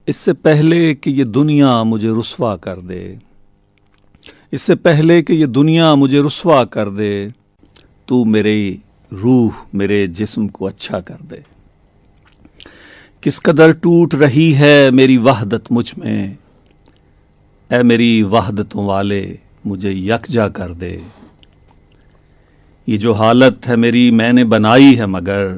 اس سے پہلے کہ یہ دنیا مجھے رسوا کر دے، اس سے پہلے کہ یہ دنیا مجھے رسوا کر دے، تو میری روح میرے جسم کو اچھا کر دے۔ کس قدر ٹوٹ رہی ہے میری وحدت مجھ میں، اے میری وحدتوں والے مجھے یکجا کر دے۔ یہ جو حالت ہے میری میں نے بنائی ہے مگر،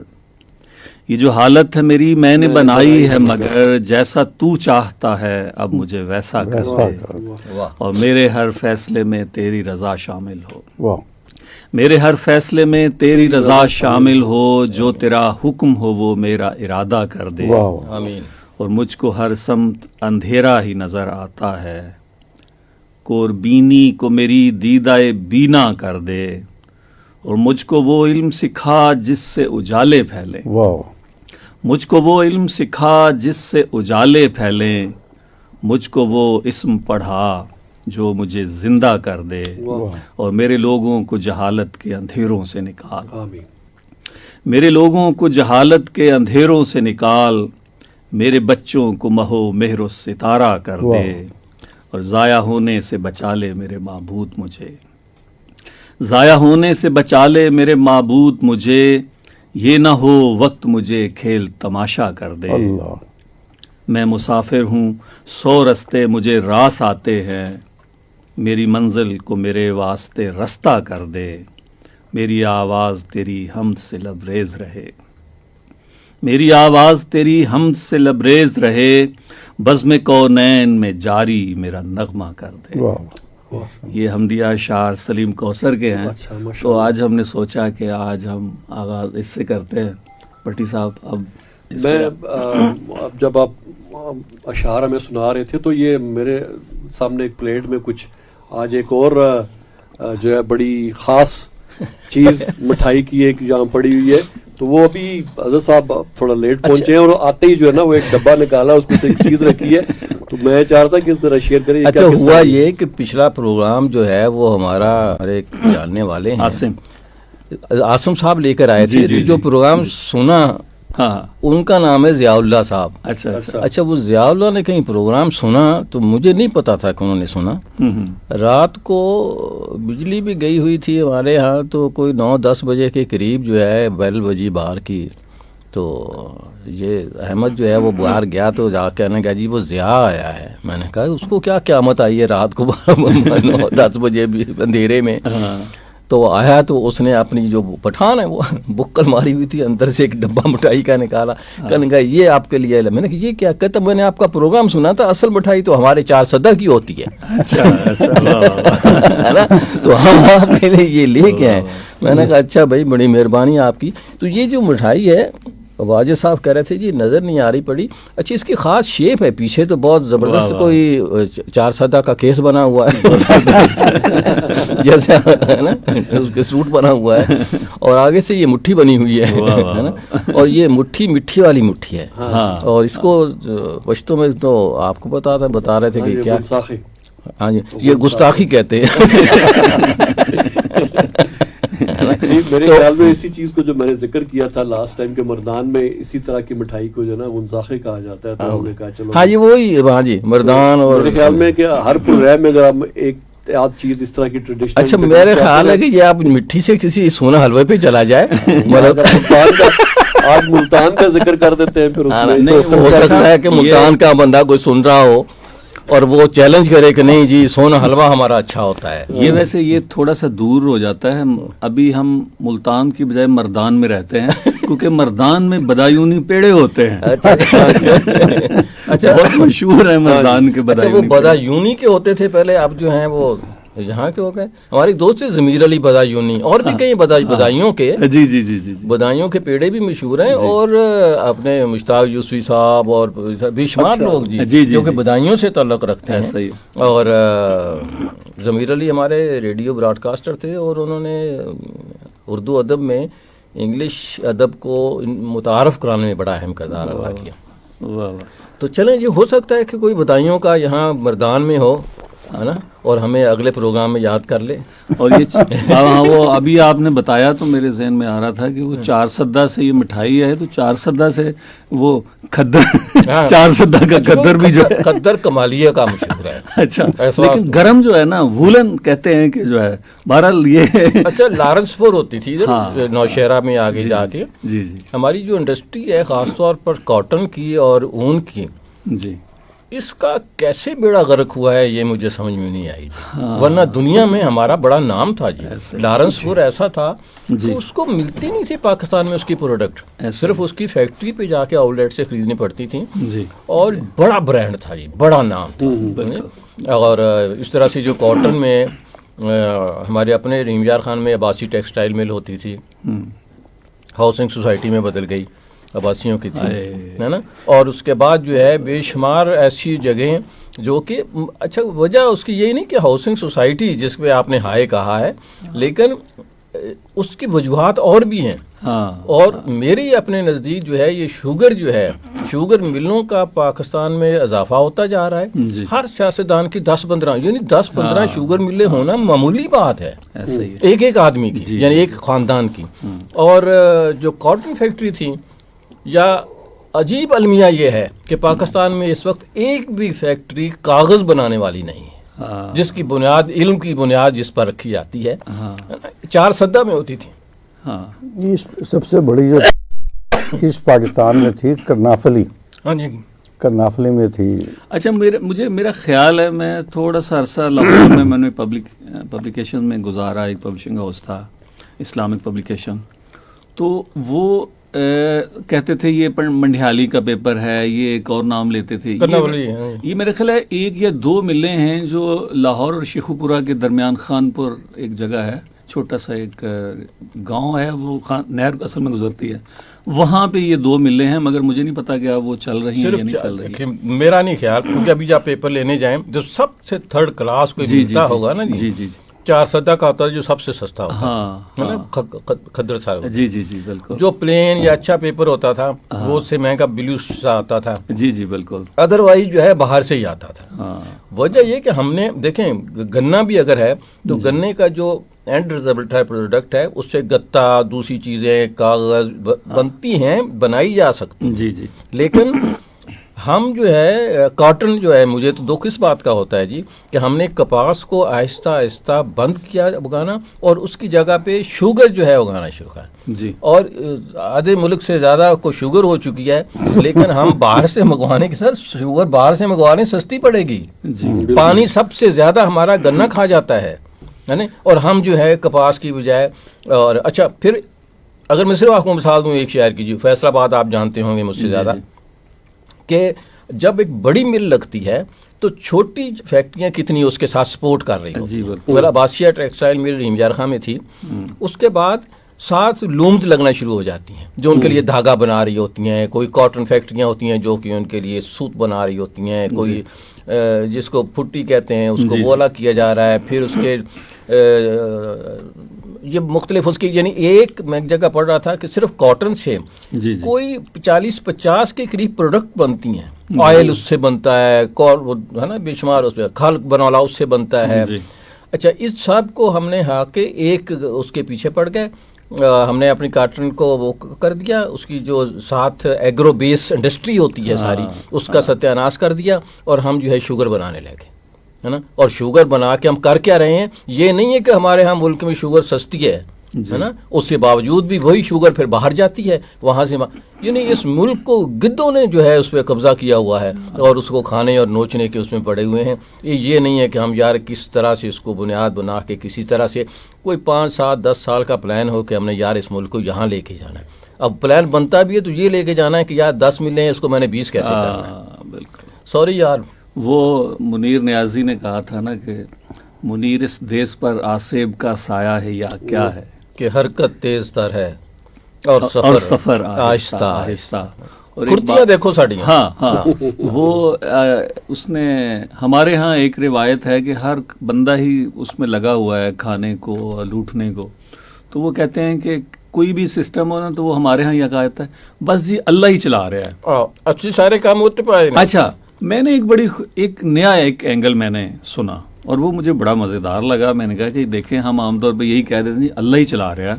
یہ جو حالت ہے میری میں نے بنائی ہے مگر، جیسا تو چاہتا ہے اب مجھے ویسا کر دے، اور میرے ہر فیصلے میں تیری رضا شامل ہو، میرے ہر فیصلے میں تیری رضا شامل ہو، جو تیرا حکم ہو وہ میرا ارادہ کر دے۔ آمین۔ اور مجھ کو ہر سمت اندھیرا ہی نظر آتا ہے، کوربینی کو میری دیدہ بینا کر دے، اور مجھ کو وہ علم سکھا جس سے اجالے پھیلیں، مجھ کو وہ علم سکھا جس سے اجالے پھیلیں، مجھ کو وہ اسم پڑھا جو مجھے زندہ کر دے، اور میرے لوگوں کو جہالت کے اندھیروں سے نکال، میرے لوگوں کو جہالت کے اندھیروں سے نکال، میرے بچوں کو مہو مہر و ستارہ کر دے، اور ضائع ہونے سے بچا لے میرے معبود مجھے، ضائع ہونے سے بچا لے میرے معبود مجھے، یہ نہ ہو وقت مجھے کھیل تماشا کر دے۔ میں مسافر ہوں 100 رستے مجھے راس آتے ہیں، میری منزل کو میرے واسطے رستہ کر دے، میری آواز تیری حمد سے لبریز رہے، میری آواز تیری حمد سے لبریز رہے، بزم کونین میں جاری میرا نغمہ کر دے۔ یہ حمدیہ اشعار سلیم کوثر کے ہیں، تو آج ہم نے سوچا کہ آج ہم آغاز اس سے کرتے ہیں۔ بٹی صاحب، اب جب آپ اشعار ہمیں سنا رہے تھے تو یہ میرے سامنے ایک پلیٹ میں کچھ آج ایک اور جو ہے بڑی خاص چیز مٹھائی کی ایک یہاں پڑی ہوئی ہے، تو وہ ابھی حضرت صاحب تھوڑا لیٹ پہنچے ہیں، اور آتے ہی جو ہے نا وہ ایک ڈبہ نکالا، اس میں سے ایک چیز رکھی ہے، تو میں چاہ رہا تھا کہ اس طرح شیئر کریں۔ اچھا، ہوا یہ کہ پچھلا پروگرام جو ہے وہ ہمارا ایک جاننے والے ہیں عاصم صاحب لے کر آئے تھے، جو پروگرام سنا ان کا نام ہے ضیاء اللہ صاحب۔ اچھا، وہ ضیاء اللہ نے کہیں پروگرام سنا تو مجھے نہیں پتا تھا کہ انہوں نے سنا۔ رات کو بجلی بھی گئی ہوئی تھی ہمارے ہاں، تو کوئی 9-10 بجے کے قریب جو ہے بیل بجی باہر کی، تو یہ احمد جو ہے وہ باہر گیا تو جا کے کہنے گا جی وہ ضیاء آیا ہے۔ میں نے کہا اس کو کیا قیامت آئی ہے رات کو 9-10 بجے بھی اندھیرے میں؟ تو آیا تو اس نے اپنی جو پٹھان ہے وہ بکل ماری ہوئی تھی، اندر سے ایک ڈبہ مٹھائی کا نکالا، کہنے کا یہ آپ کے لیے ہے۔ میں نے کہا یہ کیا؟ کہتا میں نے آپ کا پروگرام سنا تھا، اصل مٹھائی تو ہمارے 4 صدر کی ہوتی ہے نا، تو ہم آپ کے لیے یہ لے کے آئے۔ میں نے کہا اچھا بھائی، بڑی مہربانی آپ کی۔ تو یہ جو مٹھائی ہے، واجد صاحب کہہ رہے تھے جی نظر نہیں آ رہی پڑی، اچھا اس کی خاص شیپ ہے، پیچھے تو بہت زبردست کوئی 4 صدہ کا کیس بنا ہوا ہے جیسے ہے نا، اس کے سوٹ بنا ہوا ہے، اور آگے سے یہ مٹھی بنی ہوئی ہے نا، اور یہ مٹھی مٹھی والی مٹھی ہے، اور اس کو پشتوں میں تو آپ کو بتا رہے تھے کہ کیا، ہاں جی یہ گستاخی کہتے ہیں۔ میرے خیال میں اسی چیز کو جو میں نے ذکر کیا تھا لاسٹ ٹائم کے مردان میں، اسی طرح کی مٹھائی کو جو نا گنزاخے کہا جاتا ہے، تو ہم نے کہا چلو ہاں یہ وہی، ہاں جی مردان۔ اور میرے خیال میں کہ ہر پروگرام میں اگر ہم ایک آدھ چیز اس طرح کی ٹریڈیشن، اچھا میرے خیال ہے کہ یہ آپ مٹھی سے کسی سونا حلوے پہ چلا جائے، آج ملتان کا ذکر کر دیتے ہیں، پھر ہو سکتا ہے کہ ملتان کا بندہ کوئی سن رہا ہو اور وہ چیلنج کرے کہ نہیں جی سونا حلوہ ہمارا اچھا ہوتا ہے۔ یہ ویسے یہ تھوڑا سا دور ہو جاتا ہے، ابھی ہم ملتان کی بجائے مردان میں رہتے ہیں، کیونکہ مردان میں بدایونی پیڑے ہوتے ہیں۔ اچھا بہت مشہور ہے مردان کے بدایونی۔ وہ بدایونی کے ہوتے تھے پہلے، اب جو ہیں وہ یہاں کے ہو گئے۔ ہماری دوست ہے ضمیر علی بدایونی، اور بھی کئی بدایوں کے، جی جی جی جی بدایوں کے پیڑے بھی مشہور ہیں، اور اپنے مشتاق یوسفی صاحب اور بے شمار لوگ جی جو کہ بدایوں سے تعلق رکھتے ہیں۔ اور ضمیر علی ہمارے ریڈیو براڈ کاسٹر تھے، اور انہوں نے اردو ادب میں انگلش ادب کو متعارف کرانے میں بڑا اہم کردار ادا کیا۔ تو چلیں جی، ہو سکتا ہے کہ کوئی بدایوں کا یہاں مردان میں ہو، ہے نا, اور ہمیں اگلے پروگرام میں یاد کر لے. اور یہ وہ ابھی آپ نے بتایا تو میرے ذہن میں آ رہا تھا کہ وہ 4 سدہ سے یہ مٹھائی ہے, تو 4 سدہ سے وہ کھدر 4 سدہ کا کھدر بھی جو ہے کھدر کمالیہ کا مشہور ہے. اچھا, لیکن گرم جو ہے نا وولن کہتے ہیں کہ جو ہے بہرحال یہ اچھا لارنس پور ہوتی تھی نوشہرہ میں آگے جا کے. جی جی, ہماری جو انڈسٹری ہے خاص طور پر کاٹن کی اور اون کی, جی اس کا کیسے بیڑا غرق ہوا ہے یہ مجھے سمجھ میں نہیں آئی. ورنہ دنیا میں ہمارا بڑا نام تھا جی. لارنس پور ایسا تھا کہ اس کو ملتی نہیں تھی پاکستان میں اس کی پروڈکٹ, صرف اس کی فیکٹری پہ جا کے آؤٹ لیٹ سے خریدنی پڑتی تھی, اور بڑا برانڈ تھا جی, بڑا نام تھا. اور اس طرح سے جو کاٹن میں ہمارے اپنے رحیم یار خان میں عباسی ٹیکسٹائل مل ہوتی تھی, ہاؤسنگ سوسائٹی میں بدل گئی, عباسیوں کی تھی, ہے نا. اور اس کے بعد جو ہے بے شمار ایسی جگہیں جو کہ اچھا وجہ اس کی یہی نہیں کہ ہاؤسنگ سوسائٹی جس پہ آپ نے ہائے کہا ہے, لیکن اس کی وجوہات اور بھی ہیں. اور میری اپنے نزدیک جو ہے یہ شوگر جو ہے, شوگر ملوں کا پاکستان میں اضافہ ہوتا جا رہا ہے. ہر سیاستدان کی 10-15 یعنی 10-15 شوگر ملیں ہونا معمولی بات ہے ایک آدمی کی, یعنی ایک خاندان کی. اور جو کاٹن فیکٹری تھی, یا عجیب المیہ یہ ہے کہ پاکستان میں اس وقت ایک بھی فیکٹری کاغذ بنانے والی نہیں ہے جس کی بنیاد علم کی بنیاد جس پر رکھی جاتی ہے. 4 سدہ میں ہوتی تھی. سب سے بڑی جو اس پاکستان میں تھی کرنافلی, کرنافلی میں تھی. اچھا میرا خیال ہے, میں تھوڑا سا عرصہ لاہور میں نے پبلیکیشن میں گزارا, ایک پبلشنگ ہاؤس تھا اسلامک پبلیکیشن, تو وہ کہتے تھے یہ منڈیالی کا پیپر ہے, یہ ایک اور نام لیتے تھے. یہ میرے خیال ہے 1 یا 2 ملیں ہیں جو لاہور اور شیخو پورہ کے درمیان, خانپور ایک جگہ ہے, چھوٹا سا ایک گاؤں ہے, وہ نہر اصل میں گزرتی ہے, وہاں پہ یہ 2 ملیں ہیں, مگر مجھے نہیں پتا کہ وہ چل رہی ہیں یا نہیں چل رہی. میرا نہیں خیال, کیونکہ ابھی جب پیپر لینے جائیں جو سب سے 3rd کلاس کوئی ملتا ہوگا نا جی, 4 سدہ کا ہوتا ہے جو سب سے سستا ہوتا ہے, کھدر صاحب. جی جی جی بالکل. جو پلین یا اچھا پیپر ہوتا تھا وہ اس سے مہنگا بلو سا آتا تھا. جی جی بالکل. ادروائز جو ہے باہر سے ہی آتا تھا. وجہ یہ کہ ہم نے دیکھیں گنا بھی اگر ہے تو گنے کا جو اینڈ ریزلٹ ہے, پروڈکٹ ہے, اس سے گتا, دوسری چیزیں, کاغذ بنتی ہیں, بنائی جا سکتی. جی جی. لیکن ہم جو ہے کاٹن جو ہے, مجھے تو دکھ اس بات کا ہوتا ہے جی کہ ہم نے کپاس کو آہستہ آہستہ بند کیا اگانا, اور اس کی جگہ پہ شوگر جو ہے اگانا شروع کیا. جی. اور آدھے ملک سے زیادہ کو شوگر ہو چکی ہے, لیکن ہم باہر سے منگوانے کے ساتھ شوگر باہر سے منگوانے سستی پڑے گی. جی. پانی سب سے زیادہ ہمارا گنا کھا جاتا ہے نا, اور ہم جو ہے کپاس کی بجائے. اور اچھا پھر اگر میں صرف آپ کو مثال دوں ایک شہر کی, جی فیصل آباد آپ جانتے ہوں گے مجھ سے زیادہ, کہ جب ایک بڑی مل لگتی ہے تو چھوٹی فیکٹریاں کتنی اس کے ساتھ سپورٹ کر رہی ہیں. میرا عباسیہ ٹیکسٹائل مل رحیم یار خان میں تھی, اس کے بعد 7 لومز لگنا شروع ہو جاتی ہیں جو ان کے لیے دھاگا بنا رہی ہوتی ہیں. کوئی کاٹن فیکٹریاں ہوتی ہیں جو کہ ان کے لیے سوت بنا رہی ہوتی ہیں. کوئی جس کو پھٹی کہتے ہیں اس کو گولا کیا جا رہا ہے. پھر اس کے یہ مختلف اس کی, یعنی ایک میں جگہ پڑھ رہا تھا کہ صرف کاٹن سے کوئی 40-50 کے قریب پروڈکٹ بنتی ہیں. آئل اس سے بنتا ہے نا, بے شمار اس پہ کھال بنولا اس سے بنتا ہے. اچھا اس سب کو ہم نے کے ایک اس کے پیچھے پڑ گئے. ہم نے اپنی کاٹن کو وہ کر دیا, اس کی جو ساتھ ایگرو بیس انڈسٹری ہوتی ہے ساری, اس کا ستیہ ناش کر دیا, اور ہم جو ہے شوگر بنانے لگے, ہے نا. اور شوگر بنا کے ہم کر کیا رہے ہیں, یہ نہیں ہے کہ ہمارے ہاں ملک میں شوگر سستی ہے نا, اس کے باوجود بھی وہی شوگر پھر باہر جاتی ہے وہاں سے. یعنی اس ملک کو گدوں نے جو ہے اس پہ قبضہ کیا ہوا ہے, اور اس کو کھانے اور نوچنے کے اس میں پڑے ہوئے ہیں. یہ نہیں ہے کہ ہم یار کس طرح سے اس کو بنیاد بنا کے کسی طرح سے کوئی 5-7-10 سال کا پلان ہو کہ ہم نے یار اس ملک کو یہاں لے کے جانا ہے. اب پلان بنتا بھی ہے تو یہ لے کے جانا ہے کہ یار 10 ملیں اس کو میں نے 20 کیسے کرنا ہے. بالکل. سوری یار, وہ منیر نیازی نے کہا تھا نا کہ منیر اس دیس پر آصیب کا سایہ ہے یا کیا ہے, کہ حرکت تیز تر ہے اور سفر آہستہ آہستہ. کرتیاں دیکھو ساڑی. ہاں وہ اس نے, ہمارے ہاں ایک روایت ہے کہ ہر بندہ ہی اس میں لگا ہوا ہے کھانے کو لوٹنے کو. تو وہ کہتے ہیں کہ کوئی بھی سسٹم ہو نا تو وہ ہمارے ہاں یہ کہا جاتا ہے بس جی اللہ ہی چلا رہا ہے. اچھی سارے کام ہوتے پائے. اچھا میں نے ایک نیا اینگل میں نے سنا اور وہ مجھے بڑا مزیدار لگا. میں نے کہا کہ دیکھیں ہم عام طور پہ یہی کہہ دیتے ہیں اللہ ہی چلا رہا ہے.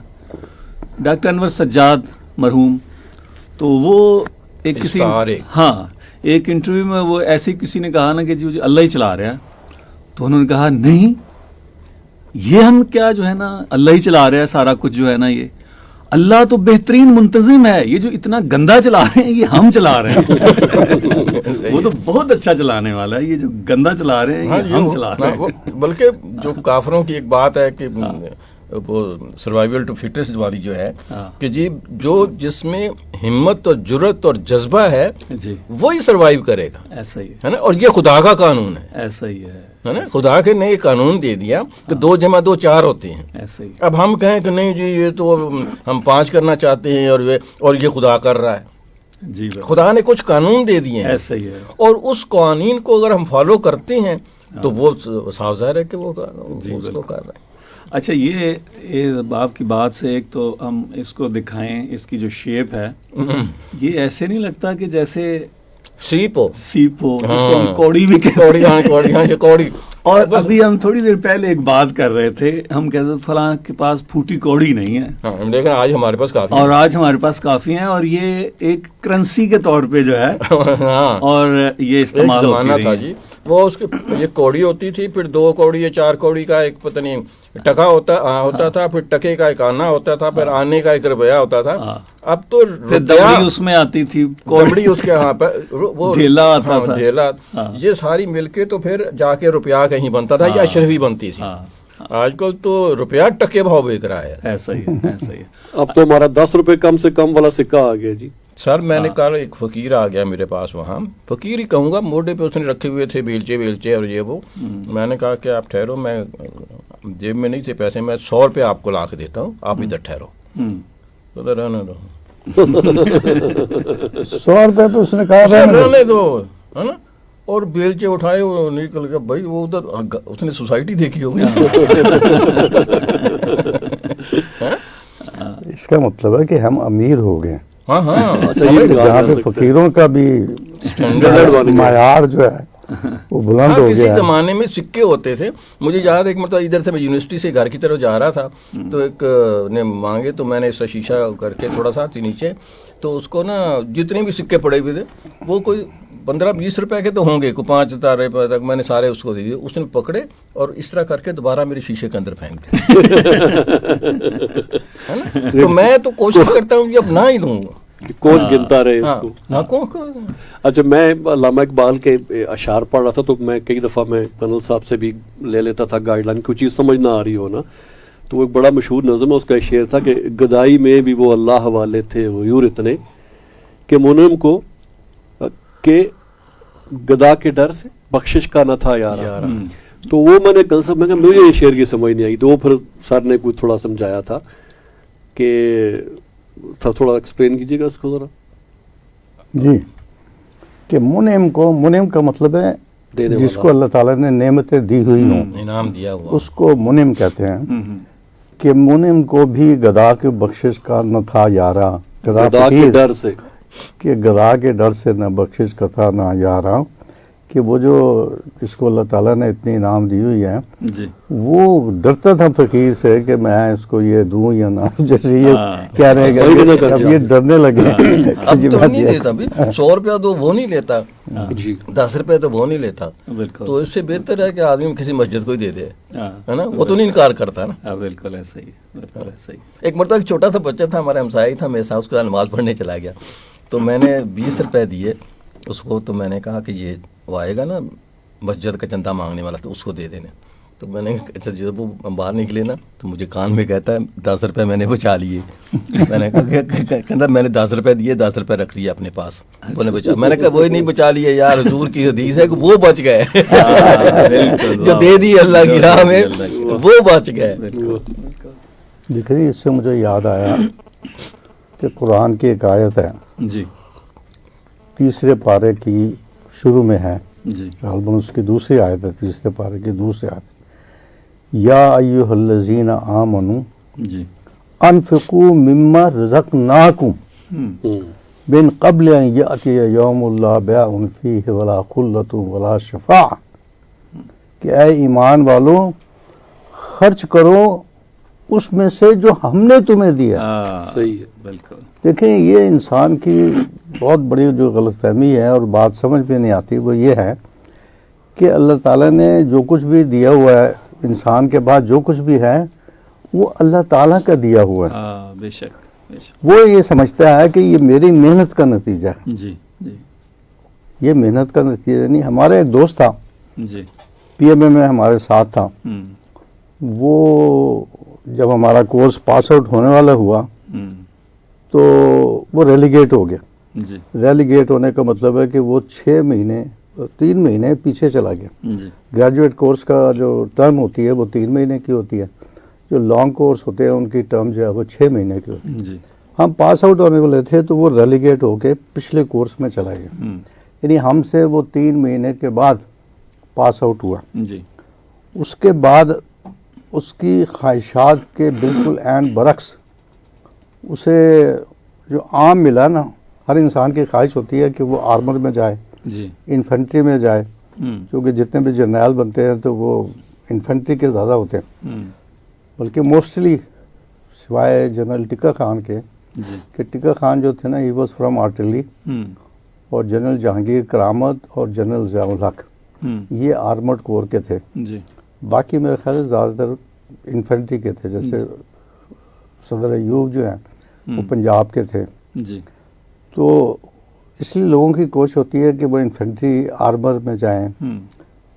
ڈاکٹر انور سجاد مرحوم تو وہ ایک کسی ایک انٹرویو میں وہ ایسے کسی نے کہا نا کہ جی اللہ ہی چلا رہا ہے, تو انہوں نے کہا نہیں یہ ہم کیا جو ہے نا اللہ ہی چلا رہا ہے سارا کچھ جو ہے نا, یہ اللہ تو بہترین منتظم ہے, یہ جو اتنا گندا چلا رہے ہیں یہ ہم چلا رہے ہیں. وہ تو بہت اچھا چلانے والا ہے, یہ جو گندا چلا رہے ہیں یہ ہم چلا رہے ہیں. بلکہ جو کافروں کی ایک بات ہے کہ وہ سروائیول ٹو فٹنس والی جو ہے کہ جی جو جس میں ہمت اور جرت اور جذبہ ہے وہی سروائیو کرے گا. ایسا ہی ہے نا, اور یہ خدا کا قانون ہے. ایسا ہی ہے نا, خدا کے نے یہ قانون دے دیا کہ 2 + 2 4 ہوتے ہیں. ایسا ہی. اب ہم کہیں کہ نہیں جی یہ تو ہم 5 کرنا چاہتے ہیں اور یہ خدا کر رہا ہے. جی خدا نے کچھ قانون دے دیے ہیں. ایسا ہی ہے. اور اس قوانین کو اگر ہم فالو کرتے ہیں تو وہ صاف ظاہر ہے کہ وہ اس کو کر رہے ہیں. اچھا یہ آپ کی بات سے ایک تو ہم اس کو دکھائیں, اس کی جو شیپ ہے یہ ایسے نہیں لگتا کہ جیسے سیپ ہو جس کو ہم کوڑی بھی کوڑی. اور ابھی ہم تھوڑی دیر پہلے ایک بات کر رہے تھے, ہم کہتے ہیں فلاں کے پاس پھوٹی کوڑی نہیں ہے, لیکن آج ہمارے پاس کافی اور آج ہمارے پاس کافی ہیں, اور یہ ایک کرنسی کے طور پہ جو ہے اور یہ استعمال زمانہ تھا جی. وہ اس کی یہ کوڑی ہوتی تھی, پھر 2 کوڑی یا 4 کوڑی کا ایک پتہ نہیں ٹکا ہوتا تھا, پھر ٹکے کا ایک آنا ہوتا تھا, پھر آنے کا ایک روپیہ ہوتا تھا. اب تو دبڑی اس میں آتی تھی, کوڑی اس کے ہاں پہ وہ ڈھیلا آتا تھا, ڈھیلا, یہ ساری مل کے تو پھر جا کے روپیہ کہیں بنتا تھا یا اشرفی بنتی تھی. آج کل تو روپیہ ٹکے بھاؤ بک رہا ہے. ایسا ہی ایسا ہی. اب تو ہمارا 10 روپے کم سے کم والا سکہ آ گیا جی. سر میں نے کل ایک فقیر آ گیا میرے پاس, وہاں فقیر ہی کہوں گا, موڈے پہ اس نے رکھے ہوئے تھے بیلچے اور یہ وہ. میں نے کہا کہ آپ ٹھہرو, میں جیب میں نہیں تھے پیسے, میں 100 روپے آپ کو لا کے دیتا ہوں, آپ ادھر ٹھہرو. رہنے دو 100 روپے تو اس نے کہا رہنے دو, ہے نا. اور بیلچے اٹھائے وہ نکل گیا. بھائی وہ ادھر اس نے سوسائٹی دیکھی ہوگی. اس کا مطلب ہے کہ ہم امیر ہو گئے. ہاں جہاں پہ فقیروں کا بھی معیار جو ہے وہ بلند ہو گیا. کسی زمانے میں سکے ہوتے تھے. مجھے یاد ایک مرتبہ ادھر سے میں یونیورسٹی سے گھر کی طرف جا رہا تھا, تو ایک نے مانگے, تو میں نے اس کا شیشہ کر کے تھوڑا سا نیچے, تو اس کو نا جتنے بھی سکے پڑے ہوئے تھے وہ کوئی 15-20 روپے کے تو ہوں گے, کوئی 5 روپے تک, میں نے سارے اس کو دے دیے. اس نے پکڑے اور اس طرح کر کے دوبارہ میرے شیشے کے اندر پھینک دیا. تو میں تو کوشش کرتا ہوں کہ اب نہ ہی دوں گا, کون گنتا رہے اس کو. اچھا, میں علامہ اقبال کے اشعار پڑھ رہا تھا, تو میں کئی دفعہ میں پنل صاحب سے بھی لے لیتا تھا گائیڈ لائن, کوئی چیز سمجھ نہ آ رہی ہو نا, تو وہ ایک بڑا مشہور نظم ہے, اس کا شعر تھا کہ گدائی میں بھی وہ اللہ والے تھے غیور اتنے کہ منعم کو کہ گدا کے ڈر سے بخشش کا نہ تھا یار. تو وہ میں نے کنسپٹ میں کہا مجھے یہ شعر کی سمجھ نہیں آئی. تو پھر سر نے کوئی تھوڑا سمجھایا تھا کہ تھوڑا ایکسپلین کیجیے گا اس کو ذرا. جی, کہ منعم کا مطلب ہے جس کو اللہ تعالیٰ نے نعمتیں دی ہوئی ہوں, انعام دیا ہوا, اس کو منعم کہتے ہیں. کہ منعم کو بھی گدا کے بخشش کا نہ تھا یارا, گدا کے ڈر سے, کہ گدا کے ڈر سے نہ بخشش کا تھا نہ یارا. کہ وہ جو اس کو اللہ تعالیٰ نے اتنی انعام دی ہوئی ہے وہ ڈرتا تھا فقیر سے کہ میں اس کو یہ دوں یا نہ, جیسے یہ کہہ رہے ہیں اب یہ ڈرنے لگے. اب تو نہیں دیتا, 100 روپیہ تو وہ نہیں لیتا, 10 روپے تو وہ نہیں لیتا. تو اس سے بہتر ہے کہ آدمی کسی مسجد کو ہی دے دے, ہے نا, وہ تو نہیں انکار کرتا نا. بالکل ایسا ہی. ایک مرتبہ ایک چھوٹا سا بچہ تھا, ہمارا ہمسائی تھا, میرے ساتھ اس کا نماز پڑھنے چلا گیا, تو میں نے 20 روپے دیے اس کو. تو میں نے کہا کہ یہ وہ آئے گا نا مسجد کا چندہ مانگنے والا, تو اس کو دے دینے. تو میں نے اچھا جب وہ باہر نکلے نا تو مجھے کان میں کہتا ہے 10 روپے میں نے بچا لیے. میں نے کہا کہتا میں نے 10 روپے دیے, 10 روپے رکھ لیے اپنے پاس, وہ نے بچا. میں نے کہا وہی نہیں بچا لیے یار, حضور کی حدیث ہے کہ وہ بچ گئے, جو دے دی اللہ کی راہ میں وہ بچ گئے. دیکھیے, اس سے مجھے یاد آیا کہ قرآن کی ایک آیت ہے جی, 3 پارے کی شروع میں ہے جی, غالباً اس کی دوسری آیت ہے, 3 پارے کی دوسری آیت, یا ایھا الذین آمنوا جی, انفقوا مما رزقناکم من قبل ان یأتی یوم لا بیع فیہ ولا خلۃ ولا شفاعۃ. کہ اے ایمان والوں خرچ کرو اس میں سے جو ہم نے تمہیں دیا. صحیح ہے. بالکل. دیکھیں یہ انسان کی بہت بڑی جو غلط فہمی ہے اور بات سمجھ میں نہیں آتی وہ یہ ہے کہ اللہ تعالیٰ نے جو کچھ بھی دیا ہوا ہے انسان کے بعد جو کچھ بھی ہے وہ اللہ تعالیٰ کا دیا ہوا ہے. بے شک بے شک. وہ یہ سمجھتا ہے کہ یہ میری محنت کا نتیجہ ہے. جی جی یہ محنت کا نتیجہ نہیں. ہمارا ایک دوست تھا جی پی ایم اے میں ہمارے ساتھ تھا. وہ جب ہمارا کورس پاس آؤٹ ہونے والا ہوا تو وہ ریلیگیٹ ہو گیا. جی. ریلیگیٹ ہونے کا مطلب ہے کہ وہ 3 مہینے پیچھے چلا گیا. جی. گریجویٹ کورس کا جو ٹرم ہوتی ہے وہ 3 مہینے کی ہوتی ہے. جو لانگ کورس ہوتے ہیں ان کی ٹرم جو ہے وہ 6 مہینے کی ہوتی ہے. جی. ہم پاس آؤٹ ہونے والے تھے تو وہ ریلیگیٹ ہو کے پچھلے کورس میں چلا گیا. یعنی ہم سے وہ 3 مہینے کے بعد پاس آؤٹ ہوا. جی. اس کے بعد اس کی خواہشات کے بالکل عین برعکس اسے جو عام ملا نا. ہر انسان کی خواہش ہوتی ہے کہ وہ آرمر میں جائے, جی. انفینٹری میں جائے, کیونکہ جتنے بھی جرنیل بنتے ہیں تو وہ انفینٹری کے زیادہ ہوتے ہیں. بلکہ موسٹلی سوائے جنرل ٹکا خان کے, کہ ٹکا خان جو تھے نا ہی واز فرام آرٹلری, اور جنرل جہانگیر کرامت اور جنرل ضیاء الحق یہ آرمرڈ کور کے تھے. جی. باقی میرے خیال زیادہ تر انفینٹری کے تھے. جیسے صدر ایوب جو ہیں وہ پنجاب کے تھے. جی. تو اس لیے لوگوں کی کوشش ہوتی ہے کہ وہ انفینٹری آرمر میں جائیں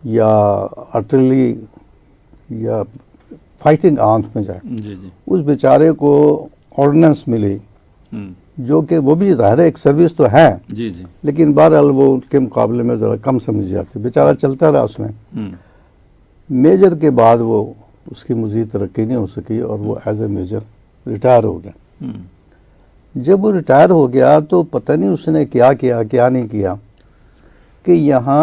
یا آرٹلری یا فائٹنگ آرمز میں جائیں. جی. جی. اس بیچارے کو آرڈیننس ملی جو کہ وہ بھی ظاہر ہے ایک سروس تو ہے. جی. جی. لیکن بہرحال وہ ان کے مقابلے میں ذرا کم سمجھی جاتی. بیچارہ چلتا رہا اس میں. میجر کے بعد وہ اس کی مزید ترقی نہیں ہو سکی اور وہ ایز اے میجر ریٹائر ہو گیا. جب وہ ریٹائر ہو گیا تو پتہ نہیں اس نے کیا کیا کیا نہیں کیا کہ یہاں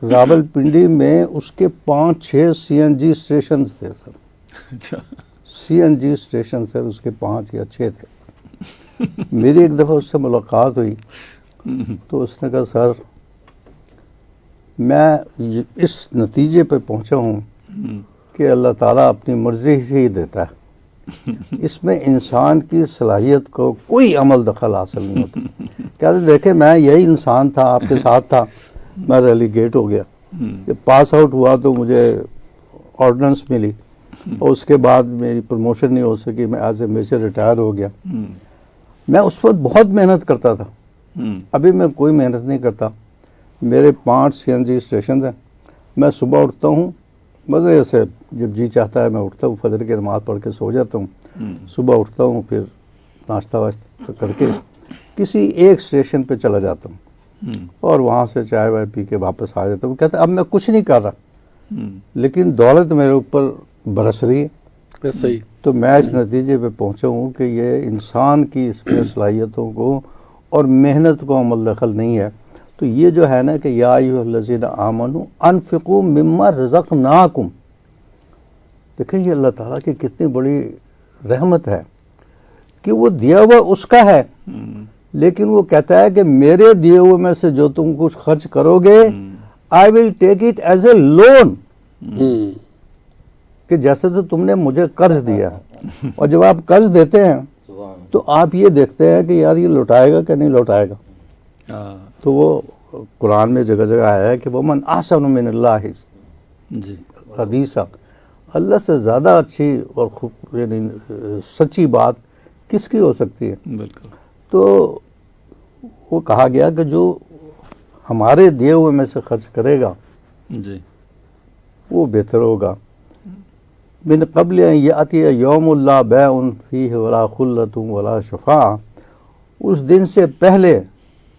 راول پنڈی میں اس کے 5-6 سی این جی اسٹیشنز تھے سر. اچھا. سی این جی اسٹیشن سر اس کے 5 یا 6 تھے. میری ایک دفعہ اس سے ملاقات ہوئی تو اس نے کہا سر میں اس نتیجے پہ پہنچا ہوں کہ اللہ تعالیٰ اپنی مرضی سے ہی دیتا ہے. اس میں انسان کی صلاحیت کو کوئی عمل دخل حاصل نہیں ہوتا. کہتے دیکھیں میں یہی انسان تھا آپ کے ساتھ تھا, میں ریلیگیٹ ہو گیا. جب پاس آؤٹ ہوا تو مجھے آرڈیننس ملی اور اس کے بعد میری پروموشن نہیں ہو سکی. میں ایز اے میجر ریٹائر ہو گیا. میں اس وقت بہت محنت کرتا تھا. ابھی میں کوئی محنت نہیں کرتا. میرے 5 سی این جی اسٹیشنز ہیں. میں صبح اٹھتا ہوں مزے سے, جب جی چاہتا ہے میں اٹھتا ہوں, فجر کی نماز پڑھ کے سو جاتا ہوں. صبح اٹھتا ہوں پھر ناشتہ واشتہ کر کے کسی ایک اسٹیشن پہ چلا جاتا ہوں اور وہاں سے چائے وائے پی کے واپس آ جاتا ہوں. کہتا اب میں کچھ نہیں کر رہا لیکن دولت میرے اوپر برس رہی ہے. صحیح. تو میں اس نتیجے پہ پہنچا ہوں کہ یہ انسان کی اس میں صلاحیتوں کو اور محنت کو عمل دخل نہیں ہے. تو یہ جو ہے نا کہ یا ایھا الذین آمنوا انفقوا مما رزقناکم, دیکھیں یہ اللہ تعالیٰ کی کتنی بڑی رحمت ہے کہ وہ دیا ہوا اس کا ہے لیکن وہ کہتا ہے کہ میرے دیے ہوئے میں سے جو تم کچھ خرچ کرو گے I will take it as a loan, کہ جیسے تو تم نے مجھے قرض دیا. اور جب آپ قرض دیتے ہیں تو آپ یہ دیکھتے ہیں کہ یار یہ لوٹائے گا کہ نہیں لوٹائے گا. تو وہ قرآن میں جگہ جگہ آیا ہے کہ وَمَنْ أَحْسَنُ مِنَ اللَّهِ جی. حدیثہ, اللہ سے زیادہ اچھی اور یعنی سچی بات کس کی ہو سکتی ہے. بالکل. تو وہ کہا گیا کہ جو ہمارے دیے ہوئے میں سے خرچ کرے گا جی وہ بہتر ہوگا. من قبل ان یاتی یوم لا بیع فیہ ولا خلۃ ولا شفاعہ, اس دن سے پہلے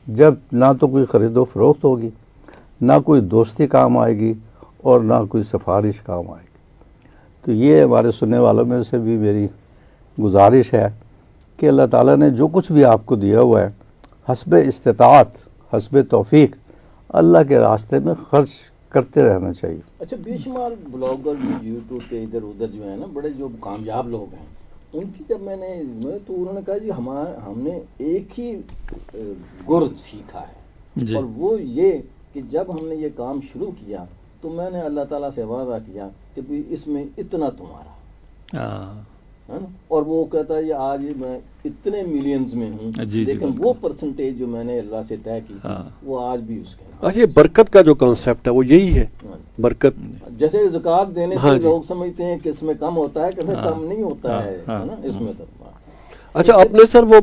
جب نہ تو کوئی خرید و فروخت ہوگی, نہ کوئی دوستی کام آئے گی اور نہ کوئی سفارش کام آئے گی. تو یہ ہمارے سننے والوں میں سے بھی میری گزارش ہے کہ اللہ تعالیٰ نے جو کچھ بھی آپ کو دیا ہوا ہے حسب استطاعت حسب توفیق اللہ کے راستے میں خرچ کرتے رہنا چاہیے. اچھا بے شمار بلاگر یوٹیوب پہ ادھر ادھر جو ہے نا بڑے جو کامیاب لوگ ہیں ان کی جب میں نے تو انہوں نے کہا جی ہم نے ایک ہی گر سیکھا ہے, اور وہ یہ کہ جب ہم نے یہ کام شروع کیا تو میں نے اللہ تعالیٰ سے وعدہ کیا کہ بھی اس میں اتنا تمہارا ہے نا، اور وہ کہتا ہے یہ آج میں اتنے ملینز میں ہوں، لیکن وہ پرسنٹیج جو میں نے اللہ سے طے کی وہ آج بھی اس کے۔ اچھا، یہ برکت کا جو کانسیپٹ ہے وہ یہی ہے، برکت جیسے زکوٰۃ دینے سے لوگ سمجھتے ہیں کہ اس میں کم ہوتا ہے، کہ کم نہیں ہوتا ہے نا اس میں۔ اچھا، آپ نے سر وہ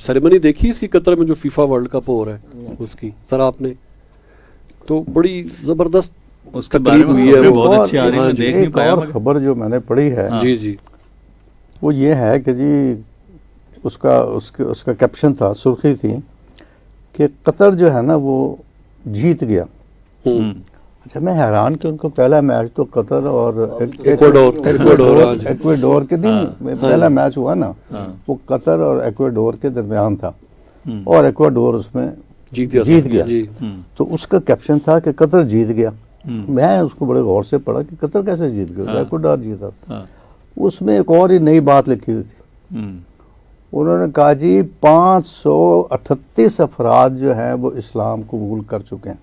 سیریمنی دیکھی اس کی قطر میں جو فیفا ورلڈ کپ ہو رہا ہے اس کی؟ سر آپ نے تو بڑی زبردست اس کے بارے میں بہت اچھی آ رہی ہے، دیکھ نہیں پایا۔ اور خبر جو میں نے پڑھی ہے جی جی وہ یہ ہے کہ جی اس کا کیپشن تھا، سرخی تھی کہ قطر جو ہے نا وہ جیت گیا۔ اچھا، میں حیران کہ ان کو پہلا میچ تو قطر اور ایکویڈور کے نہیں، پہلا میچ ہوا نا وہ قطر اور ایکویڈور کے درمیان تھا اور ایکویڈور اس میں جیت گیا۔ تو اس کا کیپشن تھا کہ قطر جیت گیا۔ میں اس کو بڑے غور سے پڑھا کہ قطر کیسے جیت گیا، ایکویڈور جیتا۔ اس میں ایک اور ہی نئی بات لکھی ہوئی تھی، انہوں نے کہا جی 538 افراد جو ہیں وہ اسلام قبول کر چکے ہیں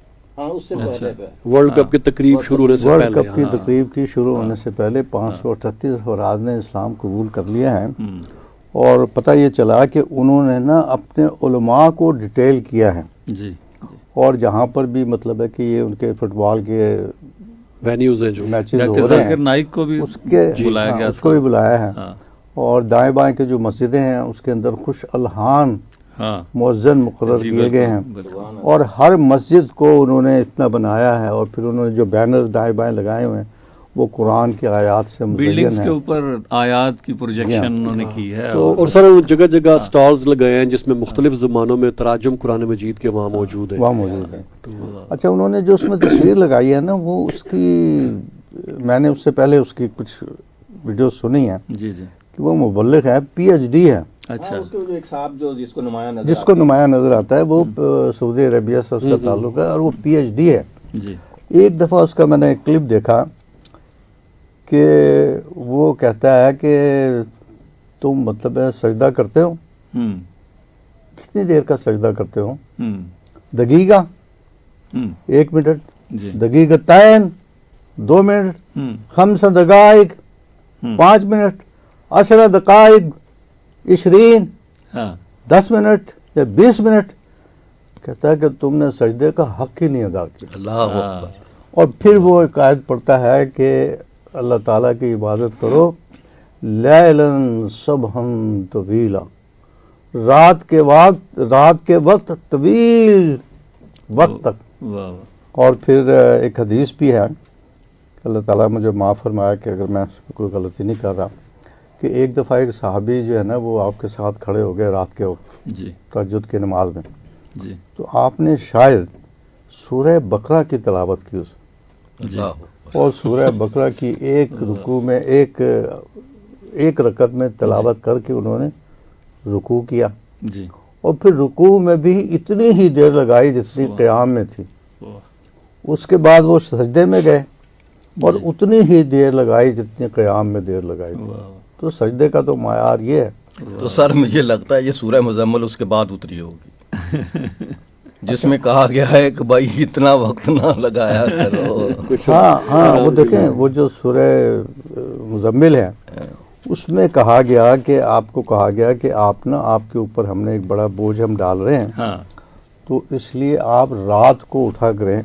ورلڈ کپ کی تقریب شروع ہونے سے پہلے۔ ورلڈ کپ کی تقریب کی شروع ہونے سے پہلے 538 افراد نے اسلام قبول کر لیا ہے۔ اور پتہ یہ چلا کہ انہوں نے نا اپنے علماء کو ڈیٹیل کیا ہے جی، اور جہاں پر بھی مطلب ہے کہ یہ ان کے فٹ بال کے وینیوز ہیں جو میچز ہو رہے ہیں نائک کو بھی اس کو بھی بلایا ہے، اور دائیں بائیں کے جو مسجدیں ہیں اس کے اندر خوش الحان مؤذن مقرر کیے گئے ہیں، اور ہر مسجد کو انہوں نے اتنا بنایا ہے، اور پھر انہوں نے جو بینر دائیں بائیں لگائے ہوئے ہیں وہ قرآن کی آیات سے مزین بلڈنگز ہیں، کے اوپر آیات کی پروجیکشن انہوں نے کی ہے، اور سر جگہ جگہ سٹالز لگائے ہیں جس میں مختلف زبانوں میں تراجم قرآن مجید کے وہاں موجود ہیں۔ اچھا، انہوں نے جو اس میں تصویر لگائی ہے نا وہ اس کی میں نے اس سے پہلے اس کی کچھ ویڈیو سنی ہے جی جی، کہ وہ مبلغ ہے، پی ایچ ڈی ہے۔ اچھا، ایک صاحب جو جس کو نمایاں نظر آتا ہے وہ سعودی عربیہ سے اس کا تعلق ہے اور وہ پی ایچ ڈی ہے جی۔ ایک دفعہ اس کا میں نے ایک کلپ دیکھا کہ وہ کہتا ہے کہ تم مطلب ہے سجدہ کرتے ہو، کتنی دیر کا سجدہ کرتے ہو؟ دقیقہ 1 منٹ، دقیقتین 2 منٹ، 5 دقائق 5 منٹ، 10 دقائق 20 10 منٹ یا 20 منٹ۔ کہتا ہے کہ تم نے سجدے کا حق ہی نہیں ادا کیا۔ اللہ اکبر۔ اور پھر وہ ایک آیت پڑھتا ہے کہ اللہ تعالیٰ کی عبادت کرو لیلاً سبحاً طویلا، رات کے وقت طویل وقت تک۔ اور پھر ایک حدیث بھی ہے، اللہ تعالیٰ مجھے معاف فرمایا کہ اگر میں کوئی غلطی نہیں کر رہا، کہ ایک دفعہ ایک صحابی جو ہے نا وہ آپ کے ساتھ کھڑے ہو گئے رات کے وقت جی تہجد کی نماز میں جی، تو آپ نے شاید سورہ بقرہ کی تلاوت کی اس جی، اور سورہ بقرہ کی ایک رکوع میں ایک رکعت میں تلاوت کر کے انہوں نے رکوع کیا جی، اور پھر رکوع میں بھی اتنی ہی دیر لگائی جتنی قیام میں تھی۔ اس کے بعد وہ سجدے میں گئے اور اتنی ہی دیر لگائی جتنی قیام میں دیر لگائی تھی۔ تو سجدے کا تو معیار یہ ہے۔ تو سر مجھے لگتا ہے یہ سورہ مزمل اس کے بعد اتری ہوگی جس میں کہا گیا ہے کہ بھائی اتنا وقت نہ لگایا کرو۔ ہاں وہ دیکھیں وہ جو سورہ مزمل ہے اس میں کہا گیا کہ آپ کو کہا گیا کہ آپ کے اوپر ہم نے ایک بڑا بوجھ ہم ڈال رہے ہیں، تو اس لیے آپ رات کو اٹھا کریں،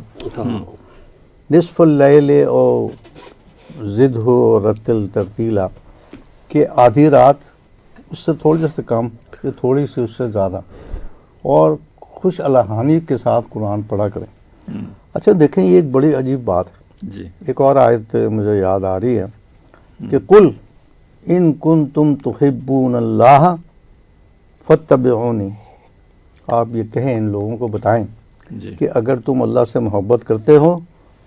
نصف اللیل او زد ہو رتل ترتیلا، کہ آدھی رات اس سے تھوڑی سی کم یا تھوڑی سی اس سے زیادہ، اور خوش الحانی کے ساتھ قرآن پڑھا کریں۔ اچھا دیکھیں یہ ایک بڑی عجیب بات ہے جی۔ ایک اور آیت مجھے یاد آ رہی ہے کہ قل ان کنتم تحبون اللہ فاتبعونی، آپ یہ کہیں ان لوگوں کو بتائیں کہ اگر تم اللہ سے محبت کرتے ہو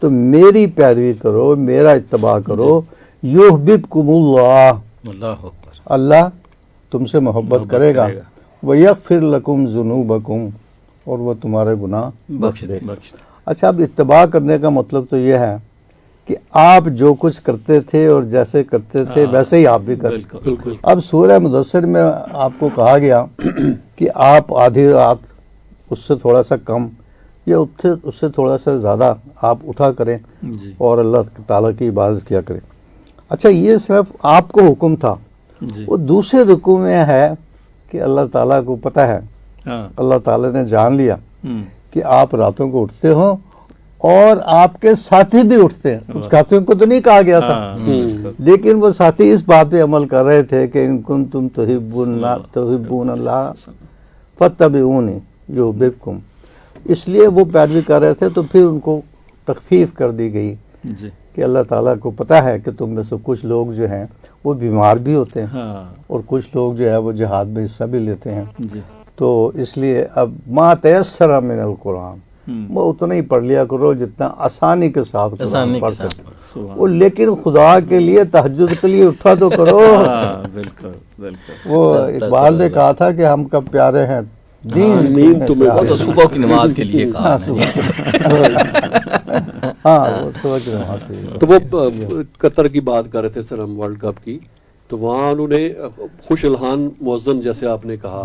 تو میری پیروی کرو، میرا اتباع کرو، یحببکم اللہ، اللہ تم سے محبت کرے گا، ویغفر لکم ذنوبکم، اور وہ تمہارے گناہ بخش دے گا۔ اچھا اب اتباع کرنے کا مطلب تو یہ ہے کہ آپ جو کچھ کرتے تھے اور جیسے کرتے تھے ویسے ہی آپ بھی کرتے۔ اب سورہ مدثر میں آپ کو کہا گیا کہ آپ آدھی رات اس سے تھوڑا سا کم یا اس سے تھوڑا سا زیادہ آپ اٹھا کریں اور اللہ تعالیٰ کی عبادت کیا کریں. اچھا یہ صرف آپ کو حکم تھا. وہ دوسرے رکوع میں ہے کہ اللہ تعالیٰ کو پتہ ہے, اللہ تعالیٰ نے جان لیا کہ آپ راتوں کو اٹھتے ہو اور آپ کے ساتھی بھی اٹھتے ہیں. اس ساتھیوں کو تو نہیں کہا گیا تھا, لیکن وہ ساتھی اس بات پہ عمل کر رہے تھے کہ ان کنتم تحبون اللہ فاتبعونی یحببکم, اس لیے وہ پیروی کر رہے تھے. تو پھر ان کو تخفیف کر دی گئی کہ اللہ تعالیٰ کو پتہ ہے کہ تم میں سے کچھ لوگ جو ہیں وہ بیمار بھی ہوتے ہیں اور کچھ لوگ جو ہے وہ جہاد میں حصہ بھی لیتے ہیں. تو اس لیے اب ما تیسر من القرآن, وہ اتنا ہی پڑھ لیا کرو جتنا آسانی کے ساتھ قرآن پڑھ سکتے. وہ لیکن خدا کے لیے تہجد کے لیے اٹھا تو کرو. وہ اقبال نے کہا تھا کہ ہم کب پیارے ہیں دین تمہیں, وہ تو صبح کی نماز کے لیے کہا. تو وہ قطر کی بات کر رہے تھے سر ہم, ورلڈ کپ کی, تو وہاں انہوں نے خوش الحان مؤذن جیسے آپ نے کہا,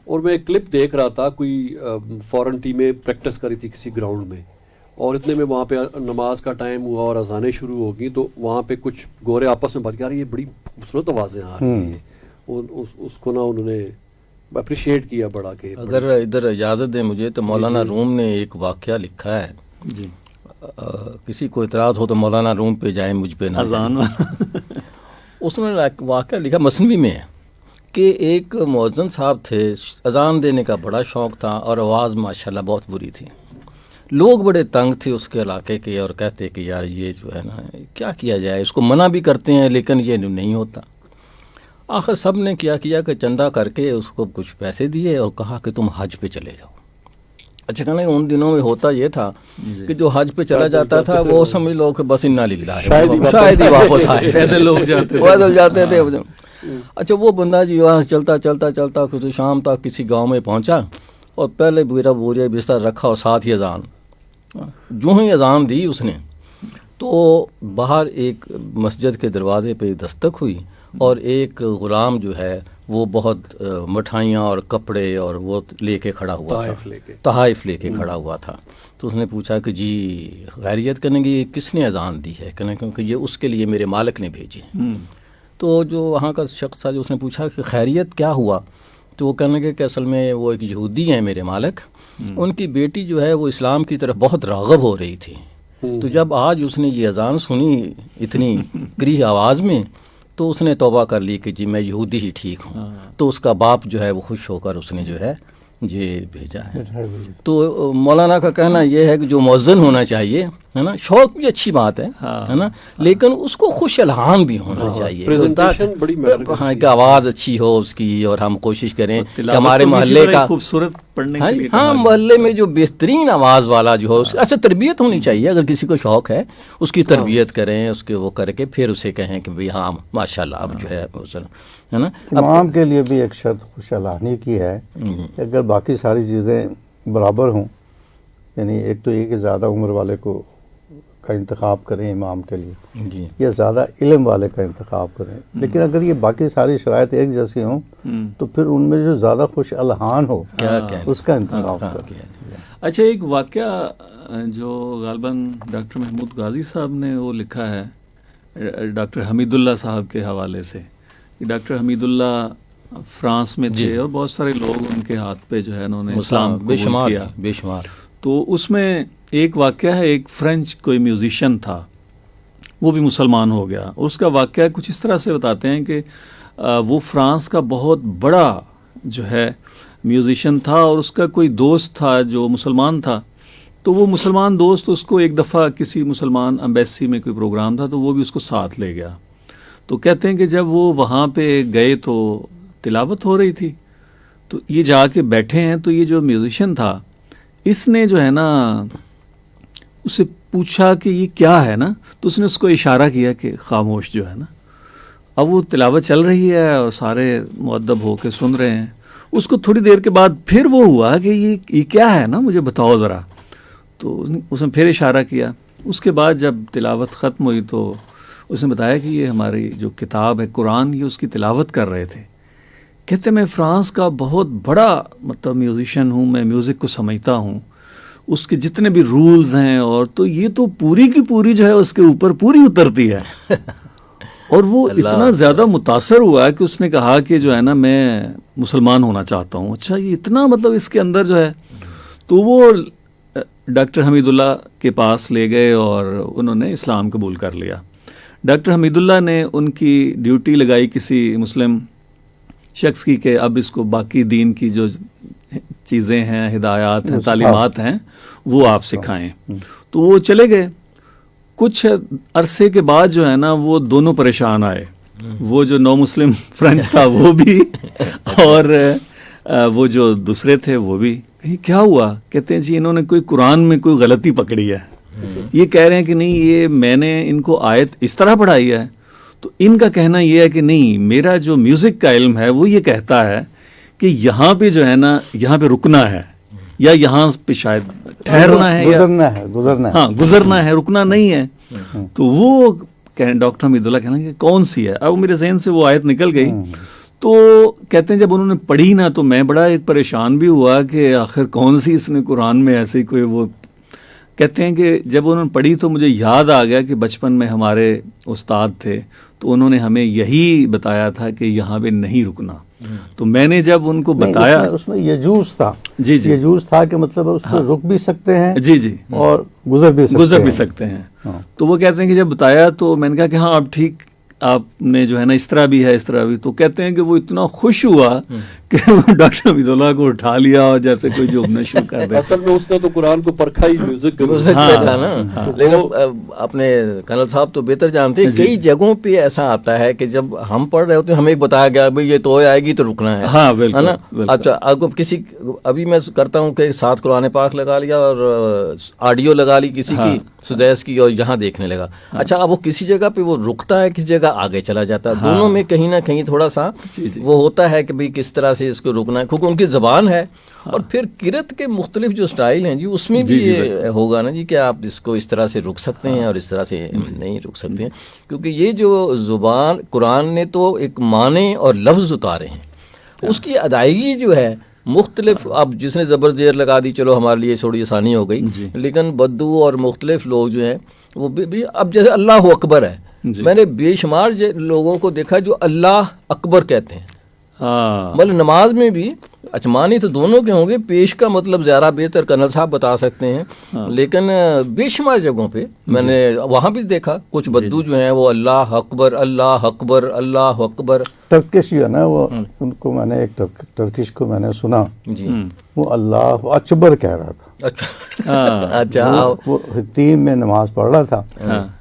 اور میں ایک کلپ دیکھ رہا تھا, کوئی فورن ٹیمیں پریکٹس کری تھی کسی گراؤنڈ میں, اور اتنے میں وہاں پہ نماز کا ٹائم ہوا اور اذانیں شروع ہو گئی, تو وہاں پہ کچھ گورے آپس میں بات کر رہے یہ بڑی خوبصورت آوازیں آ رہی ہیں. اس کو نا انہوں نے اپریشیٹ کیا بڑا. کہ اگر ادھر اجازت دیں مجھے تو مولانا روم نے ایک واقعہ لکھا ہے. کسی کو اعتراض ہو تو مولانا روم پہ جائیں, مجھ پہ نہ. اس نے واقعہ لکھا مثنوی میں ہے کہ ایک مؤذن صاحب تھے, اذان دینے کا بڑا شوق تھا اور آواز ماشاءاللہ بہت بری تھی. لوگ بڑے تنگ تھے اس کے علاقے کے اور کہتے کہ یار یہ جو ہے نا کیا کیا جائے, اس کو منع بھی کرتے ہیں لیکن یہ نہیں ہوتا. آخر سب نے کیا کہ چندہ کر کے اس کو کچھ پیسے دیے اور کہا کہ تم حج پہ چلے جاؤ. اچھا کہنا ان دنوں میں ہوتا یہ تھا کہ جو حج پہ چلا جاتا تھا وہ سمجھ لو کہ بس انا لکھ رہا شاید ہی واپس آئے, پیدل جاتے تھے. اچھا وہ بندہ جی وہاں چلتا پھر شام تک کسی گاؤں میں پہنچا اور پہلے میرا بوریا بستر رکھا اور ساتھ ہی اذان. جو ہی اذان دی اس نے تو باہر ایک مسجد کے دروازے پہ دستک ہوئی اور ایک غلام جو ہے وہ بہت مٹھائیاں اور کپڑے اور وہ لے کے کھڑا ہوا تھا, تحائف لے کے کھڑا ہوا تھا. تو اس نے پوچھا کہ جی خیریت کرنے کی کس نے اذان دی ہے, کیونکہ یہ اس کے لیے میرے مالک نے بھیجی. تو جو وہاں کا شخص تھا جو اس نے پوچھا کہ خیریت کیا ہوا, تو وہ کہنے لگے کہ اصل میں وہ ایک یہودی ہیں میرے مالک, ان کی بیٹی جو ہے وہ اسلام کی طرف بہت راغب ہو رہی تھی. تو جب آج اس نے یہ اذان سنی اتنی کریہ آواز میں تو اس نے توبہ کر لی کہ جی میں یہودی ہی ٹھیک ہوں. تو اس کا باپ جو ہے وہ خوش ہو کر اس نے جو ہے یہ بھیجا ہے. تو مولانا کا کہنا یہ ہے کہ جو مؤذن ہونا چاہیے ہے نا, شوق بھی اچھی بات ہے نا, لیکن اس کو خوش الحان بھی ہونا چاہیے, ہاں کہ آواز اچھی ہو اس کی, اور ہم کوشش کریں کہ ہمارے محلے کا خوبصورت پڑھنے کے لیے, ہاں محلے میں جو بہترین آواز والا جو ہو, ایسا تربیت ہونی چاہیے. اگر کسی کو شوق ہے اس کی تربیت کریں, اس کے وہ کر کے پھر اسے کہیں کہ بھئی ہاں ماشاءاللہ اب جو ہے نا. امام کے لیے بھی ایک شرط خوش الحانی کی ہے کہ اگر باقی ساری چیزیں برابر ہوں, یعنی ایک تو یہ کہ زیادہ عمر والے کو کا انتخاب کریں امام کے لیے, یا زیادہ علم والے کا انتخاب کریں, لیکن اگر یہ باقی ساری شرائط ایک جیسی ہوں تو پھر ان میں جو زیادہ خوش الحان ہو اس کا انتخاب کریں. اچھا ایک واقعہ جو غالباً ڈاکٹر محمود غازی صاحب نے وہ لکھا ہے ڈاکٹر حمید اللہ صاحب کے حوالے سے. ڈاکٹر حمید اللہ فرانس میں تھے اور بہت سارے لوگ ان کے ہاتھ پہ جو ہے انہوں نے اسلام قبول کیا بے شمار. تو اس میں ایک واقعہ ہے, ایک فرینچ کوئی میوزیشین تھا, وہ بھی مسلمان ہو گیا. اس کا واقعہ کچھ اس طرح سے بتاتے ہیں کہ وہ فرانس کا بہت بڑا جو ہے میوزیشین تھا, اور اس کا کوئی دوست تھا جو مسلمان تھا. تو وہ مسلمان دوست اس کو ایک دفعہ کسی مسلمان امبیسی میں کوئی پروگرام تھا تو وہ بھی اس کو ساتھ لے گیا. تو کہتے ہیں کہ جب وہ وہاں پہ گئے تو تلاوت ہو رہی تھی, تو یہ جا کے بیٹھے ہیں, تو یہ جو میوزیشین تھا اس نے جو ہے نا اسے پوچھا کہ یہ کیا ہے نا, تو اس نے اس کو اشارہ کیا کہ خاموش جو ہے نا. اب وہ تلاوت چل رہی ہے اور سارے مؤدب ہو کے سن رہے ہیں. اس کو تھوڑی دیر کے بعد پھر وہ ہوا کہ یہ کیا ہے نا, مجھے بتاؤ ذرا. تو اس نے پھر اشارہ کیا. اس کے بعد جب تلاوت ختم ہوئی تو اس نے بتایا کہ یہ ہماری جو کتاب ہے قرآن, یہ اس کی تلاوت کر رہے تھے. کہتے میں فرانس کا بہت بڑا مطلب میوزیشین ہوں, میں میوزک کو سمجھتا ہوں. اس کے جتنے بھی رولز ہیں، اور تو یہ تو پوری کی پوری جو ہے اس کے اوپر پوری اترتی ہے. اور وہ اتنا زیادہ متاثر ہوا کہ اس نے کہا کہ جو ہے نا میں مسلمان ہونا چاہتا ہوں. اچھا یہ اتنا مطلب اس کے اندر جو ہے. تو وہ ڈاکٹر حمید اللہ کے پاس لے گئے اور انہوں نے اسلام قبول کر لیا. ڈاکٹر حمید اللہ نے ان کی ڈیوٹی لگائی کسی مسلم شخص کی کہ اب اس کو باقی دین کی جو چیزیں ہیں، ہدایات ہیں، تعلیمات ہیں، وہ آپ سکھائیں. تو وہ چلے گئے. کچھ عرصے کے بعد جو ہے نا وہ دونوں پریشان آئے. وہ جو نو مسلم فرینڈس تھا وہ بھی، اور وہ جو دوسرے تھے وہ بھی. کیا ہوا؟ کہتے ہیں جی انہوں نے کوئی قرآن میں کوئی غلطی پکڑی ہے. یہ کہہ رہے ہیں کہ نہیں یہ میں نے ان کو آیت اس طرح پڑھائی ہے. تو ان کا کہنا یہ ہے کہ نہیں، میرا جو میوزک کا علم ہے وہ یہ کہتا ہے کہ یہاں پہ جو ہے نا یہاں پہ رکنا ہے، یا یہاں پہ شاید ٹھہرنا ہے، گزرنا ہے، رکنا نہیں ہے. تو وہ ڈاکٹر حمید اللہ کہنا کہ کون سی ہے؟ اب میرے ذہن سے وہ آیت نکل گئی. تو کہتے ہیں جب انہوں نے پڑھی نا تو میں بڑا ایک پریشان بھی ہوا کہ آخر کون سی اس نے قرآن میں ایسے کوئی وہ. کہتے ہیں کہ جب انہوں نے پڑھی تو مجھے یاد آ گیا کہ بچپن میں ہمارے استاد تھے تو انہوں نے ہمیں یہی بتایا تھا کہ یہاں پہ نہیں رکنا. تو میں نے جب ان کو بتایا اس میں یجوز تھا. جی جی یجوز تھا کہ مطلب اس پہ رک بھی سکتے ہیں. جی جی. اور گزر بھی سکتے ہیں. تو وہ کہتے ہیں کہ جب بتایا تو میں نے کہا کہ ہاں اب ٹھیک آپ نے جو ہے نا اس طرح بھی ہے اس طرح بھی. تو کہتے ہیں کہ وہ اتنا خوش ہوا کہ ڈاکٹر حمید اللہ کو اٹھا لیا اور جیسے کوئی جمنا شروع کر دیا. اصل میں اس نے تو قرآن کو پرکھا ہی میوزک پہ تھا نا. لیکن اپنے کنل صاحب تو بہتر جانتے ہیں کئی جگہوں پہ ایسا آتا ہے کہ جب ہم پڑھ رہے ہوتے ہیں ہمیں بتایا گیا بھائی یہ تو آئے گی تو رکنا ہے. ہاں بالکل. اچھا اب کسی ابھی میں کرتا ہوں کہ ساتھ قرآن پاک لگا لیا اور آڈیو لگا لی کسی کی سدیس کی اور یہاں دیکھنے لگا. اچھا اب وہ کسی جگہ پہ وہ رکتا ہے کسی جگہ آگے چلا جاتا ہے. دونوں میں کہیں نہ کہیں تھوڑا سا وہ ہوتا ہے کہ بھئی کس طرح سے اس کو روکنا ہے کیونکہ ان کی زبان ہے. اور پھر قرأت کے مختلف جو سٹائل ہیں جی اس میں بھی یہ ہوگا نا جی کہ آپ اس کو اس طرح سے رک سکتے ہیں اور اس طرح سے نہیں رک سکتے ہیں کیونکہ یہ جو زبان قرآن نے تو ایک معنی اور لفظ اتارے ہیں، اس کی ادائیگی جو ہے مختلف. اب جس نے زبر زیر لگا دی چلو ہمارے لیے تھوڑی آسانی ہو گئی، لیکن بدو اور مختلف لوگ جو ہیں وہ بھی اب جیسے اللہ اکبر ہے میں نے بے شمار لوگوں کو دیکھا جو اللہ اکبر کہتے ہیں. مطلب نماز میں بھی اچمانی تو دونوں کے ہوں گے، پیش کا مطلب زیادہ بہتر کنل صاحب بتا سکتے ہیں. لیکن بے شمار جگہوں پہ میں نے وہاں بھی دیکھا کچھ بدو جو ہیں وہ اللہ اکبر اللہ اکبر اللہ اکبر. ٹرکش جو ہے نا وہ ان کو میں نے ایک ٹرکش کو میں نے سنا جی وہ اللہ اکبر کہہ رہا تھا. اچھا وہ ٹیم میں نماز پڑھ رہا تھا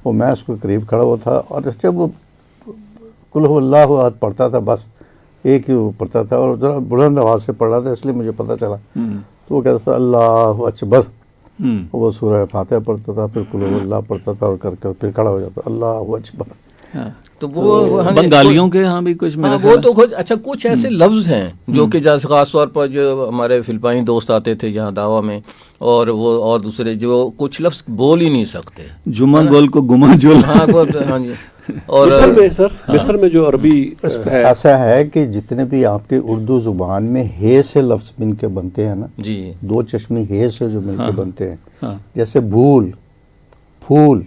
وہ میں اس کو قریب کھڑا ہوا تھا اور جب وہ قل هو اللہ احد پڑھتا تھا بس ایک ہی وہ پڑھتا تھا اور ذرا بلند آواز سے پڑھ رہا تھا اس لیے مجھے پتہ چلا. تو وہ کہتا تھا اللہ اکبر، وہ سورہ فاتحہ پڑھتا تھا پھر قل هو اللہ پڑھتا تھا اور کر پھر کھڑا ہو جاتا اللہ اکبر. تو وہ بنگالیوں کے ہاں بھی کچھ وہ تو اچھا کچھ ایسے لفظ ہیں جو کہ جیسے خاص طور پر جو ہمارے فلپائنی دوست آتے تھے یہاں دعویٰ میں اور وہ اور دوسرے جو کچھ لفظ بول ہی نہیں سکتے. جمعہ گول کو گما جول. ہاں جی. اور مصر میں جو عربی ایسا ہے کہ جتنے بھی آپ کے اردو زبان میں ہے سے لفظ مل کے بنتے ہیں نا جی دو چشمی ہے سے جو مل کے بنتے ہیں جیسے بھول، پھول،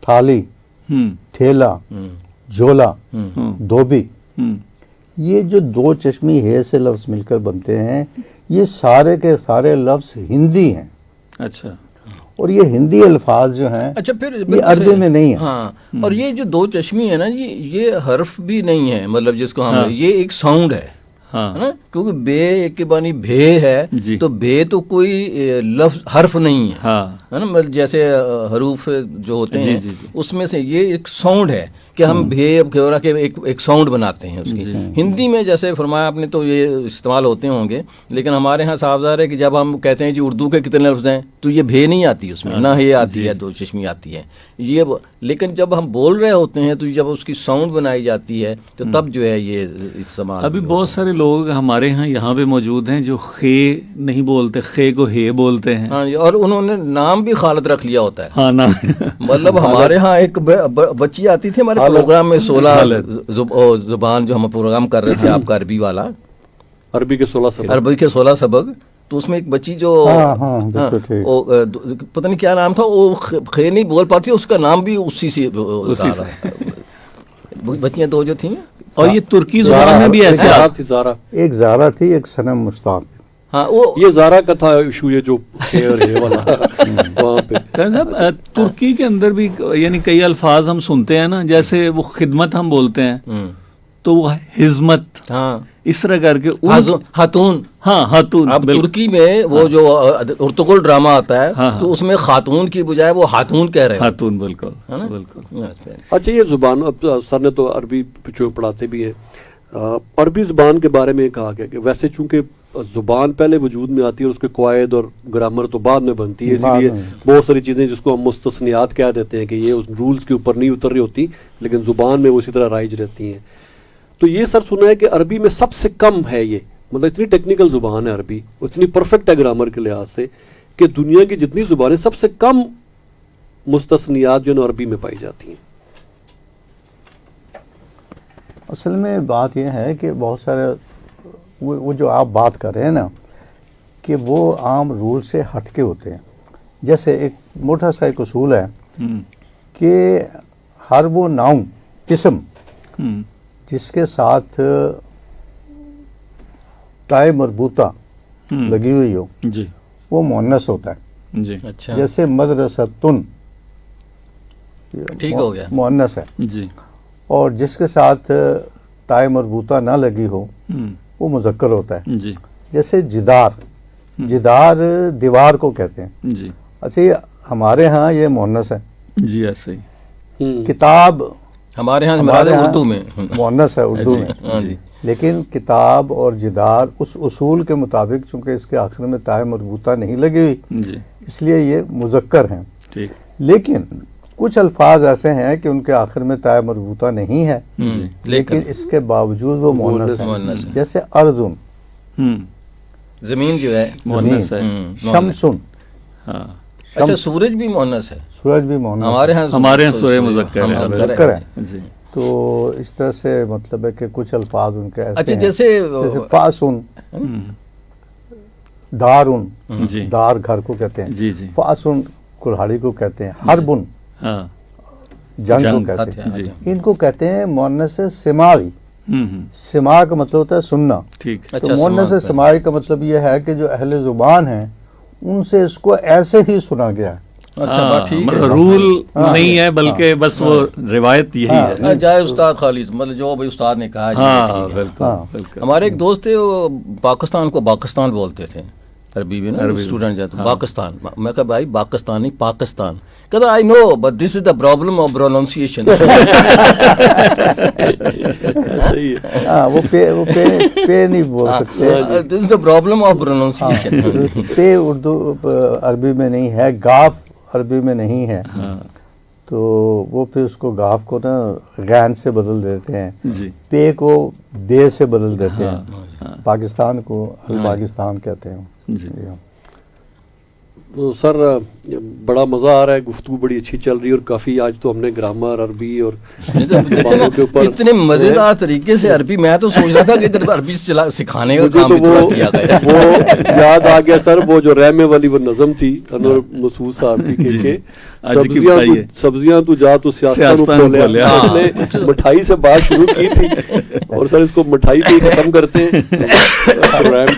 تھالی، ٹھیلا، جھولا، دھوبی، یہ جو دو چشمی ہے سے لفظ مل کر بنتے ہیں یہ سارے کے سارے لفظ ہندی ہیں. اچھا. اور یہ ہندی الفاظ جو ہیں اچھا پھر یہ عربی میں نہیں ہے. ہاں اور یہ جو دو چشمی ہے نا جی یہ حرف بھی نہیں ہے مطلب جس کو ہم یہ ایک ساؤنڈ ہے نا کیونکہ بے ایک کے بانی بھے ہے تو بھے تو کوئی لفظ حرف نہیں ہے نا جیسے حروف جو ہوتے ہیں اس میں سے یہ ایک ساؤنڈ ہے کہ ہم بھے کے ایک ساؤنڈ بناتے ہیں اس کی. ہندی میں جیسے فرمایا آپ نے تو یہ استعمال ہوتے ہوں گے لیکن ہمارے ہاں صاف ظاہر ہے کہ جب ہم کہتے ہیں جی اردو کے کتنے لفظ ہیں تو یہ بھے نہیں آتی اس میں نہ یہ آتی ہے دو چشمی آتی ہے یہ. لیکن جب ہم بول رہے ہوتے ہیں تو جب اس کی ساؤنڈ بنائی جاتی ہے تو تب جو ہے یہ استعمال. ابھی بہت سارے لوگ ہمارے ہاں یہاں پہ موجود ہیں جو خے نہیں بولتے خے کو ہے بولتے ہیں. ہاں اور انہوں نے نام بھی خالد رکھ لیا ہوتا ہے. ہاں نام مطلب ہمارے ہاں ایک بچی آتی تھی ہمارے پروگرام میں 16 زبان جو ہم پروگرام کر رہے تھے آپ کا عربی والا عربی کے 16 سبق تو اس میں ایک بچی جو پتہ نہیں کیا نام تھا, وہ خیر نہیں بول پاتی, اس کا نام بھی اسی سے بچیاں دو جو تھیں. اور یہ ترکی زبان میں بھی ایسے ایک زارا تھی, ایک صنم مشتاق. ہاں وہ یہ زارا کا تھا ایشو, یہ جو شعر ہے والا وہاں پہ. صاحب ترکی کے اندر بھی یعنی کئی الفاظ ہم سنتے ہیں نا, جیسے وہ خدمت ہم بولتے ہیں تو وہ حزمت, ہاں اس طرح کر کے خاتون. ہاں خاتون. اب ترکی میں وہ جو ارطغرل ڈرامہ آتا ہے تو اس میں خاتون کی بجائے وہ ہاتون کہہ رہے ہیں. خاتون, بالکل بالکل. اچھا یہ زبان, اب سر نے تو عربی جو پڑھاتے بھی ہیں, عربی زبان کے بارے میں کہا گیا کہ ویسے چونکہ زبان پہلے وجود میں آتی ہے اور اس کے قواعد اور گرامر تو بعد میں بنتی ہے, اسی لیے بہت ساری چیزیں جس کو ہم مستثنیات کہہ دیتے ہیں کہ یہ اس رولز کے اوپر نہیں اتر رہی ہوتی, لیکن زبان میں وہ اسی طرح رائج رہتی ہیں. تو یہ سر سنا ہے کہ عربی میں سب سے کم ہے یہ, مطلب اتنی ٹیکنیکل زبان ہے عربی, اتنی پرفیکٹ ہے گرامر کے لحاظ سے کہ دنیا کی جتنی زبانیں سب سے کم مستثنیات جو ہے عربی میں پائی جاتی ہیں. اصل میں بات یہ ہے کہ بہت سارے وہ جو آپ بات کر رہے ہیں نا کہ وہ عام رول سے ہٹ کے ہوتے ہیں. جیسے ایک موٹا سا ایک اصول ہے کہ ہر وہ ناؤن اسم جس کے ساتھ تائے مربوطہ لگی ہوئی ہو جی وہ مؤنث ہوتا ہے. جی اچھا جیسے مدرستن ٹھیک ہو گیا, مؤنث ہے. جی. اور جس کے ساتھ تائے مربوطہ نہ لگی ہو وہ مذکر ہوتا ہے. جی. جیسے جدار, جدار دیوار کو کہتے ہیں. جی. اچھا یہ ہمارے ہاں یہ مؤنث ہے. جی ایسے ہی. کتاب ہمارے ہاں اردو میں مؤنث ہے, اردو میں. لیکن کتاب اور جدار اس اصول کے مطابق چونکہ اس کے آخر میں تائے مربوطہ نہیں لگی ہوئی اس لیے یہ مذکر ہیں. ٹھیک. لیکن کچھ الفاظ ایسے ہیں کہ ان کے آخر میں تائے مربوطہ نہیں ہے لیکن اس کے باوجود وہ مؤنث ہیں. جیسے ارضن, زمین جو ہے مؤنث ہے. شمسن, اچھا سورج بھی مؤنث ہے. سورج بھی مؤنث, ہمارے ہاں سورج مذکر ہے. جی. تو اس طرح سے مطلب ہے کہ کچھ الفاظ ان کے ایسے اچھا جیسے فاسن, دارن, دار گھر کو کہتے ہیں. جی جی. فاسن کلہاڑی کو کہتے ہیں. حربن جنگ کو کہتے ہیں. ان کو کہتے ہیں مؤنث سماعی. سماع کا مطلب ہوتا ہے سننا. ٹھیک. تو مؤنث سماعی کا مطلب یہ ہے کہ جو اہل زبان ہیں ان سے اس کو ایسے ہی سنا گیا ہے. رول نہیں ہے بلکہ بس وہ روایت یہی ہے. جائے استاد خالص, مطلب جو بھائی استاد نے کہا. بالکل. ہمارے ایک دوست تھے وہ پاکستان کو باکستان بولتے تھے عربی میں نا, اسٹوڈنٹ جاتے باکستان. میں کہا بھائی باکستان نہیں پاکستان. کہتا I know but this is the problem of pronunciation. وہ پے نہیں بول سکتے. This is the problem of pronunciation. پے اردو عربی میں نہیں ہے, گاف عربی میں نہیں ہے, تو وہ پھر اس کو گاف کو نا غین سے بدل دیتے ہیں, پے کو بے سے بدل دیتے ہیں. پاکستان کو پاکستان کہتے ہیں. سر بڑا مزہ آ رہا ہے, گفتگو بڑی اچھی چل رہی ہے اور کافی آج تو ہم نے گرامر عربی اور کے اوپر اتنے مزیدار طریقے سے عربی, میں تو سوچ رہا تھا کہ عربی سکھانے کا کام بھی کیا گیا. وہ یاد آ گیا سر, وہ جو رحمے والی وہ نظم تھی انور مسعود صاحب کی کہ سبزیاں تو جا تو سیاستاں نے مٹھائی سے بات شروع کی تھی اور سر اس کو مٹھائی پہ ختم کرتے ہیں.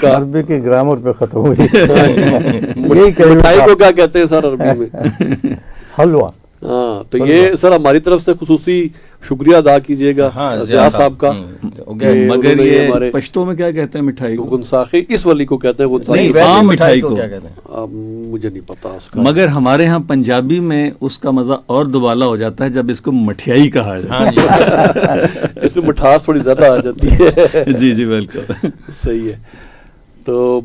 عربی کی گرامر پہ ختم ہوئی. مٹھائی کو کیا کہتے ہیں سر عربی میں؟ حلوہ. ہاں تو یہ سر ہماری طرف سے خصوصی شکریہ ادا کیجیے گا ضیاء صاحب کا. مگر یہ پشتو میں کیا کہتے ہیں مٹھائی کو؟ گنساخی اس والی کو کہتے ہیں. عام مٹھائی کو کیا کہتے ہیں مجھے نہیں پتا اس کا. مگر ہمارے ہاں پنجابی میں اس کا مزہ اور دوبالا ہو جاتا ہے جب اس کو مٹھیائی کہا جائے. اس میں مٹھاس تھوڑی زیادہ آ جاتی ہے. جی جی بالکل صحیح ہے. تو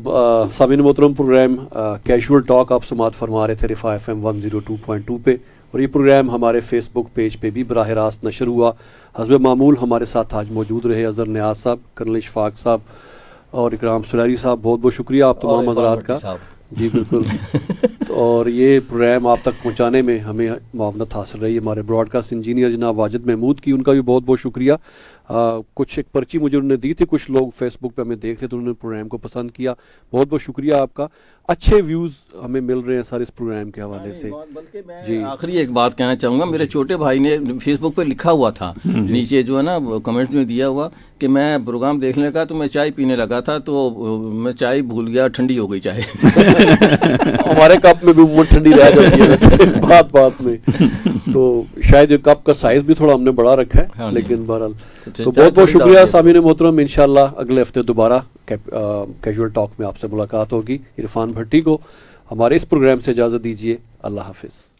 سامعین محترم, پروگرام کیجول ٹاک آپ سماعت فرما رہے تھے رفاع FM 102.2 پہ, اور یہ پروگرام ہمارے فیس بک پیج پہ بھی براہ راست نشر ہوا. حسب معمول ہمارے ساتھ آج موجود رہے اظہر نیاز صاحب, کرنل اشفاق صاحب اور اکرام سلیری صاحب. بہت بہت شکریہ آپ تمام حضرات کا. جی بالکل. اور یہ پروگرام آپ تک پہنچانے میں ہمیں معاونت حاصل رہی ہمارے براڈ کاسٹ انجینئر جناب واجد محمود کی, ان کا بھی بہت بہت شکریہ. کچھ ایک پرچی مجھے انہوں نے دی تھی, کچھ لوگ فیس بک پہ ہمیں دیکھ رہے تھے, انہوں نے پروگرام کو پسند کیا, بہت بہت شکریہ آپ کا. اچھے ویوز ہمیں مل رہے ہیں سر اس پروگرام کے حوالے سے. جی آخری ایک بات کہنا چاہوں گا, میرے چھوٹے بھائی نے فیس بک پہ لکھا ہوا تھا نیچے جو ہے نا کمنٹ میں دیا ہوا کہ میں پروگرام دیکھنے کا تو میں چائے پینے لگا تھا تو میں چائے بھول گیا, ٹھنڈی ہو گئی چائے. ہمارے کپ میں بھی بہت ٹھنڈی رہ جاتی ہے بات بات میں, تو شاید یہ کپ کا سائز بھی تھوڑا ہم نے بڑا رکھا ہے, لیکن بہرحال تو بہت بہت شکریہ سامعین محترم. انشاءاللہ اگلے ہفتے دوبارہ کیجول ٹاک میں آپ سے ملاقات ہوگی. عرفان بھٹی کو ہمارے اس پروگرام سے اجازت دیجیے. اللہ حافظ.